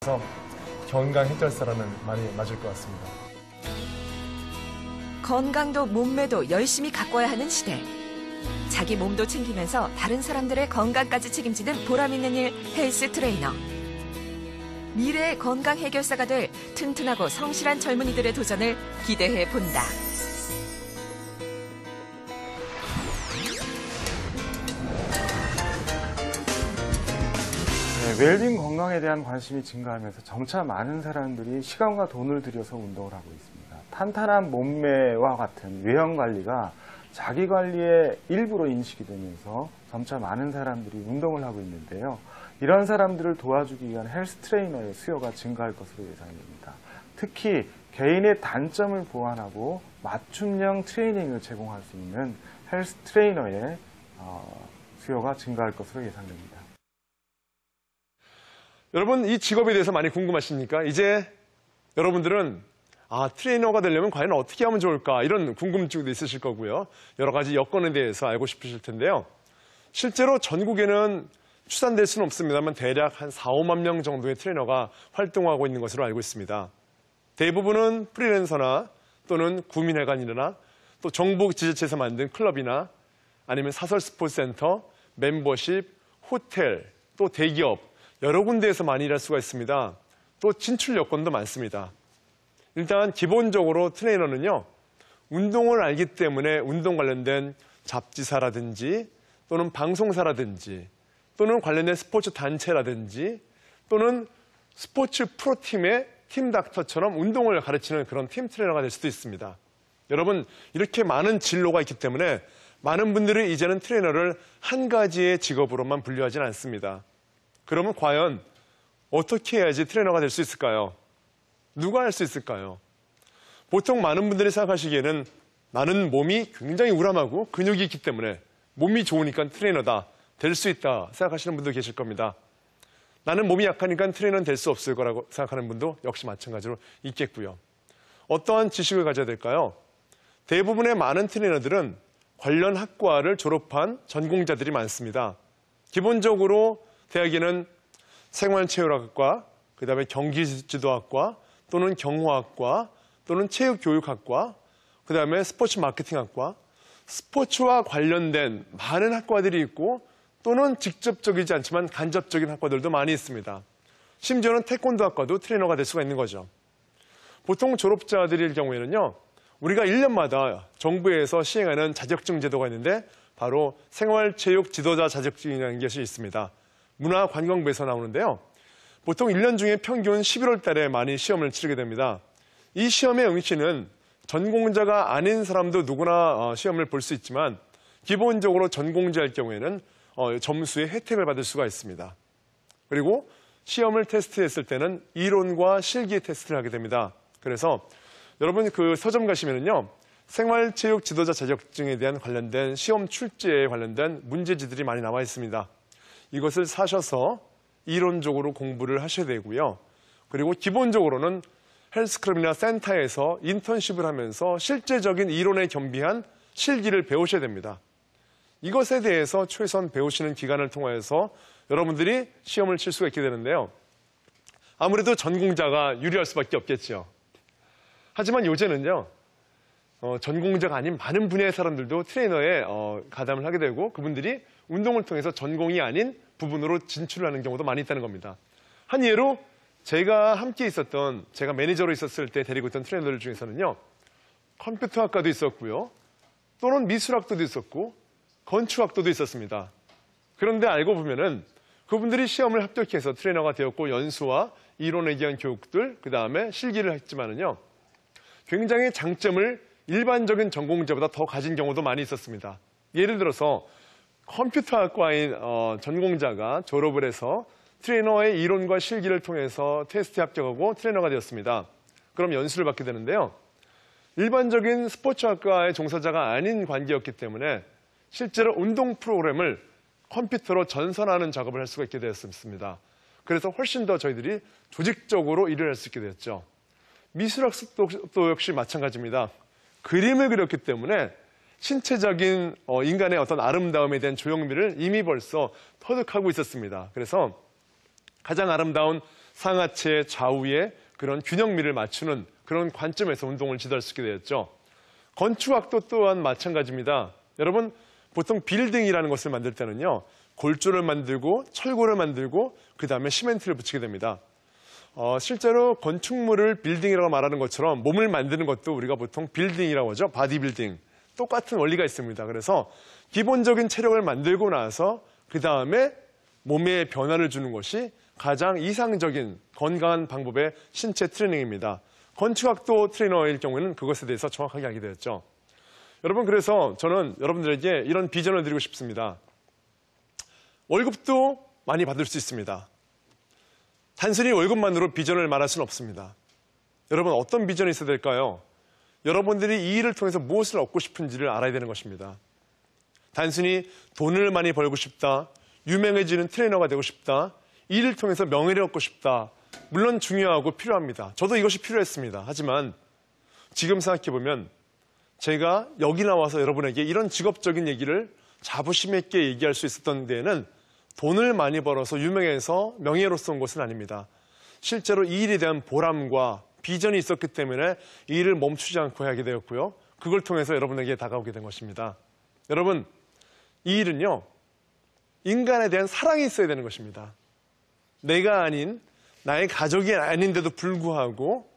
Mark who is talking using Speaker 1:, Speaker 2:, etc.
Speaker 1: 그래서 건강 해결사라는 말이 맞을 것 같습니다.
Speaker 2: 건강도 몸매도 열심히 가꿔야 하는 시대. 자기 몸도 챙기면서 다른 사람들의 건강까지 책임지는 보람 있는 일 헬스 트레이너. 미래의 건강 해결사가 될 튼튼하고 성실한 젊은이들의 도전을 기대해 본다.
Speaker 3: 웰빙 건강에 대한 관심이 증가하면서 점차 많은 사람들이 시간과 돈을 들여서 운동을 하고 있습니다. 탄탄한 몸매와 같은 외형 관리가 자기 관리의 일부로 인식이 되면서 점차 많은 사람들이 운동을 하고 있는데요. 이런 사람들을 도와주기 위한 헬스 트레이너의 수요가 증가할 것으로 예상됩니다. 특히 개인의 단점을 보완하고 맞춤형 트레이닝을 제공할 수 있는 헬스 트레이너의 수요가 증가할 것으로 예상됩니다.
Speaker 4: 여러분, 이 직업에 대해서 많이 궁금하십니까? 이제 여러분들은 트레이너가 되려면 과연 어떻게 하면 좋을까? 이런 궁금증도 있으실 거고요. 여러 가지 여건에 대해서 알고 싶으실 텐데요. 실제로 전국에는 추산될 수는 없습니다만 대략 한 4, 5만 명 정도의 트레이너가 활동하고 있는 것으로 알고 있습니다. 대부분은 프리랜서나 또는 구민회관이나 또 정부 지자체에서 만든 클럽이나 아니면 사설 스포츠센터, 멤버십, 호텔, 또 대기업 여러 군데에서 많이 일할 수가 있습니다. 또 진출 여건도 많습니다. 일단 기본적으로 트레이너는요, 운동을 알기 때문에 운동 관련된 잡지사라든지 또는 방송사라든지 또는 관련된 스포츠 단체라든지 또는 스포츠 프로팀의 팀 닥터처럼 운동을 가르치는 그런 팀 트레이너가 될 수도 있습니다. 여러분, 이렇게 많은 진로가 있기 때문에 많은 분들이 이제는 트레이너를 한 가지의 직업으로만 분류하지는 않습니다. 그러면 과연 어떻게 해야지 트레이너가 될 수 있을까요? 누가 할 수 있을까요? 보통 많은 분들이 생각하시기에는 나는 몸이 굉장히 우람하고 근육이 있기 때문에 몸이 좋으니까 트레이너다, 될 수 있다 생각하시는 분도 계실 겁니다. 나는 몸이 약하니까 트레이너는 될 수 없을 거라고 생각하는 분도 역시 마찬가지로 있겠고요. 어떠한 지식을 가져야 될까요? 대부분의 많은 트레이너들은 관련 학과를 졸업한 전공자들이 많습니다. 기본적으로 대학에는 생활체육학과, 그다음에 경기지도학과 또는 경호학과 또는 체육교육학과, 그다음에 스포츠 마케팅학과, 스포츠와 관련된 많은 학과들이 있고 또는 직접적이지 않지만 간접적인 학과들도 많이 있습니다. 심지어는 태권도학과도 트레이너가 될 수가 있는 거죠. 보통 졸업자들일 경우에는요, 우리가 1년마다 정부에서 시행하는 자격증 제도가 있는데 바로 생활체육 지도자 자격증이라는 것이 있습니다. 문화관광부에서 나오는데요. 보통 1년 중에 평균 11월 달에 많이 시험을 치르게 됩니다. 이 시험의 응시는 전공자가 아닌 사람도 누구나 시험을 볼 수 있지만 기본적으로 전공자일 경우에는 점수의 혜택을 받을 수가 있습니다. 그리고 시험을 테스트했을 때는 이론과 실기 테스트를 하게 됩니다. 그래서 여러분 그 서점 가시면은요, 생활체육 지도자 자격증에 대한 관련된 시험 출제에 관련된 문제지들이 많이 나와 있습니다. 이것을 사셔서 이론적으로 공부를 하셔야 되고요. 그리고 기본적으로는 헬스클럽이나 센터에서 인턴십을 하면서 실제적인 이론에 겸비한 실기를 배우셔야 됩니다. 이것에 대해서 최소한 배우시는 기간을 통해서 여러분들이 시험을 칠 수가 있게 되는데요. 아무래도 전공자가 유리할 수밖에 없겠죠. 하지만 요새는요, 전공자가 아닌 많은 분야의 사람들도 트레이너에 가담을 하게 되고 그분들이 운동을 통해서 전공이 아닌 부분으로 진출을 하는 경우도 많이 있다는 겁니다. 한 예로 제가 함께 있었던, 제가 매니저로 있었을 때 데리고 있던 트레이너들 중에서는요, 컴퓨터학과도 있었고요, 또는 미술학도도 있었고 건축학도도 있었습니다. 그런데 알고 보면은 그분들이 시험을 합격해서 트레이너가 되었고 연수와 이론에 대한 교육들, 그 다음에 실기를 했지만은요, 굉장히 장점을 일반적인 전공자보다 더 가진 경우도 많이 있었습니다. 예를 들어서 컴퓨터학과인 전공자가 졸업을 해서 트레이너의 이론과 실기를 통해서 테스트에 합격하고 트레이너가 되었습니다. 그럼 연수를 받게 되는데요. 일반적인 스포츠학과의 종사자가 아닌 관계였기 때문에 실제로 운동 프로그램을 컴퓨터로 전선하는 작업을 할 수가 있게 되었습니다. 그래서 훨씬 더 저희들이 조직적으로 일을 할 수 있게 되었죠. 미술학도 역시 마찬가지입니다. 그림을 그렸기 때문에 신체적인 인간의 어떤 아름다움에 대한 조형미를 이미 벌써 터득하고 있었습니다. 그래서 가장 아름다운 상하체 좌우의 그런 균형미를 맞추는 그런 관점에서 운동을 지도할 수 있게 되었죠. 건축학도 또한 마찬가지입니다. 여러분, 보통 빌딩이라는 것을 만들 때는요, 골조를 만들고 철골을 만들고 그 다음에 시멘트를 붙이게 됩니다. 실제로 건축물을 빌딩이라고 말하는 것처럼 몸을 만드는 것도 우리가 보통 빌딩이라고 하죠. 바디빌딩. 똑같은 원리가 있습니다. 그래서 기본적인 체력을 만들고 나서 그 다음에 몸에 변화를 주는 것이 가장 이상적인 건강한 방법의 신체 트레이닝입니다. 건축학도 트레이너일 경우에는 그것에 대해서 정확하게 알게 되었죠. 여러분, 그래서 저는 여러분들에게 이런 비전을 드리고 싶습니다. 월급도 많이 받을 수 있습니다. 단순히 월급만으로 비전을 말할 수는 없습니다. 여러분, 어떤 비전이 있어야 될까요? 여러분들이 이 일을 통해서 무엇을 얻고 싶은지를 알아야 되는 것입니다. 단순히 돈을 많이 벌고 싶다, 유명해지는 트레이너가 되고 싶다, 이 일을 통해서 명예를 얻고 싶다. 물론 중요하고 필요합니다. 저도 이것이 필요했습니다. 하지만 지금 생각해보면 제가 여기 나와서 여러분에게 이런 직업적인 얘기를 자부심 있게 얘기할 수 있었던 데에는 돈을 많이 벌어서 유명해서 명예로서 온 것은 아닙니다. 실제로 이 일에 대한 보람과 비전이 있었기 때문에 이 일을 멈추지 않고 하게 되었고요. 그걸 통해서 여러분에게 다가오게 된 것입니다. 여러분, 이 일은요, 인간에 대한 사랑이 있어야 되는 것입니다. 내가 아닌, 나의 가족이 아닌데도 불구하고